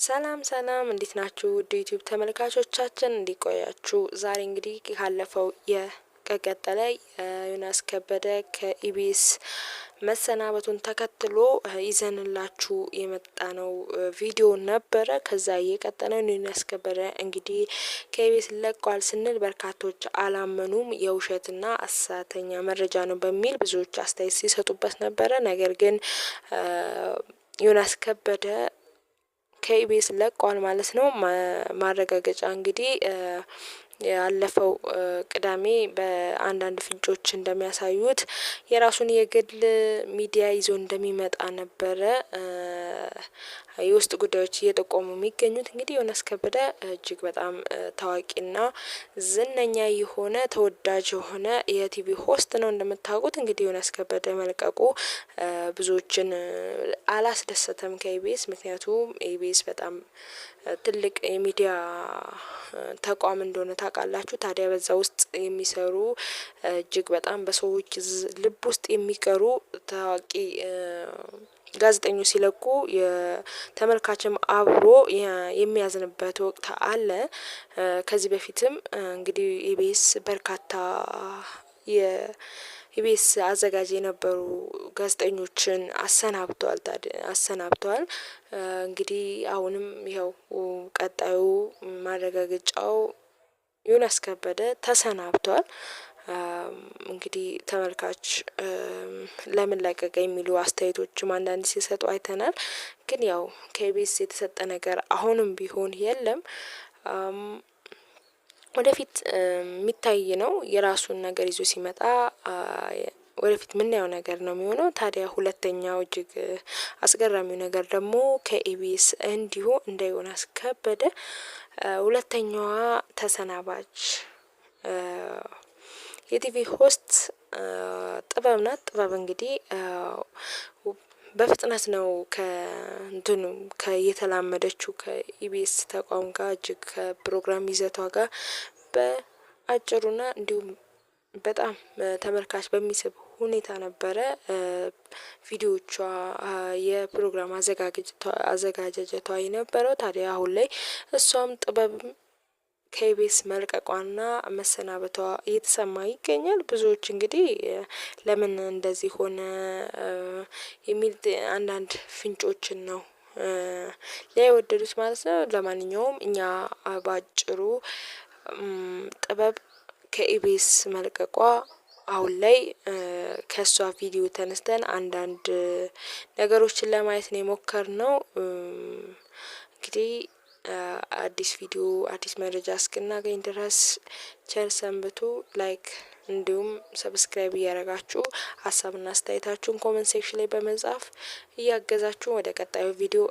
ሰላም ሰላም እንዴት ናችሁ? ውድ ዩቲዩብ ተመልካቾቻችን እንዲቆያችሁ ዛሬ እንግዲህ ካለፈው የቀጠለ ዮናስ ከበደ ከኢቢኤስ መሰናበቱን ተከትሎ ይዘንላችሁ የመጣነው ቪዲዮ ነበረ። ከዛ እየቀጠለ ዮናስ ከበደ እንግዲህ ከኢቢኤስ ለቋል ስንል በርካቶች አላመኑም። የውሸትና አሳተኛ መረጃ ነው በሚል ብዙዎች አስተያየት ሲሰጡበት ነበረ። ነገር ግን ዮናስ ከበደ ከኢቢኤስ ለቋል ማለት ነው። ማረጋገጫ እንግዲህ ያለፈው ቅዳሜ በአንዳንድ ፍንጮች እንደሚያሳዩት የራሱን የግል ሚዲያ ይዞ እንደሚመጣ ነበረ የውስጥ ጉዳዮች እየጠቆሙ የሚገኙት። እንግዲህ ዮናስ ከበደ እጅግ በጣም ታዋቂና ዝነኛ የሆነ ተወዳጅ የሆነ የቲቪ ሆስት ነው። እንደምታውቁት እንግዲህ ዮናስ ከበደ መልቀቁ ብዙዎችን አላስደሰተም ከኢቢኤስ። ምክንያቱም ኢቢኤስ በጣም ትልቅ የሚዲያ ተቋም እንደሆነ ታውቃላችሁ። ታዲያ በዛ ውስጥ የሚሰሩ እጅግ በጣም በሰዎች ልብ ውስጥ የሚቀሩ ታዋቂ ጋዜጠኞች ሲለቁ የተመልካችም አብሮ የሚያዝንበት ወቅት አለ። ከዚህ በፊትም እንግዲህ ኢቢኤስ በርካታ የኢቢኤስ አዘጋጅ የነበሩ ጋዜጠኞችን አሰናብተዋል። እንግዲህ አሁንም ይኸው ቀጣዩ ማረጋገጫው ዮናስ ከበደ ተሰናብቷል። እንግዲህ ተመልካች ለምን ለቀቀ የሚሉ አስተያየቶችም አንዳንድ ሲሰጡ አይተናል። ግን ያው ከኢቢኤስ የተሰጠ ነገር አሁንም ቢሆን የለም። ወደፊት የሚታይ ነው። የራሱን ነገር ይዞ ሲመጣ ወደፊት ምናየው ነገር ነው የሚሆነው። ታዲያ ሁለተኛው እጅግ አስገራሚው ነገር ደግሞ ከኢቢኤስ እንዲሁ እንደ ዮናስ ከበደ ሁለተኛዋ ተሰናባች የቲቪ ሆስት ጥበብ ናት። ጥበብ እንግዲህ በፍጥነት ነው ከየተላመደችው ከኢቢኤስ ተቋም ጋር እጅግ ከፕሮግራም ይዘቷ ጋር በአጭሩና እንዲሁም በጣም ተመልካች በሚስብ ሁኔታ ነበረ ቪዲዮቿ የፕሮግራም አዘጋጀቷ የነበረው። ታዲያ አሁን ላይ እሷም ጥበብም ከኢቢኤስ መልቀቋና መሰናበቷ እየተሰማ ይገኛል። ብዙዎች እንግዲህ ለምን እንደዚህ ሆነ የሚል አንዳንድ ፍንጮችን ነው ሊያወደዱት ማለት ነው። ለማንኛውም እኛ ባጭሩ ጥበብ ከኢቢኤስ መልቀቋ አሁን ላይ ከሷ ቪዲዮ ተነስተን አንዳንድ ነገሮችን ለማየት ነው የሞከርነው። እንግዲህ አዲስ ቪዲዮ አዲስ መረጃ እስክናገኝ ድረስ ቸር ሰንብቱ። ላይክ እንዲሁም ሰብስክራይብ እያደረጋችሁ ሀሳብና አስተያየታችሁን ኮሜንት ሴክሽን ላይ በመጻፍ እያገዛችሁ ወደ ቀጣዩ ቪዲዮ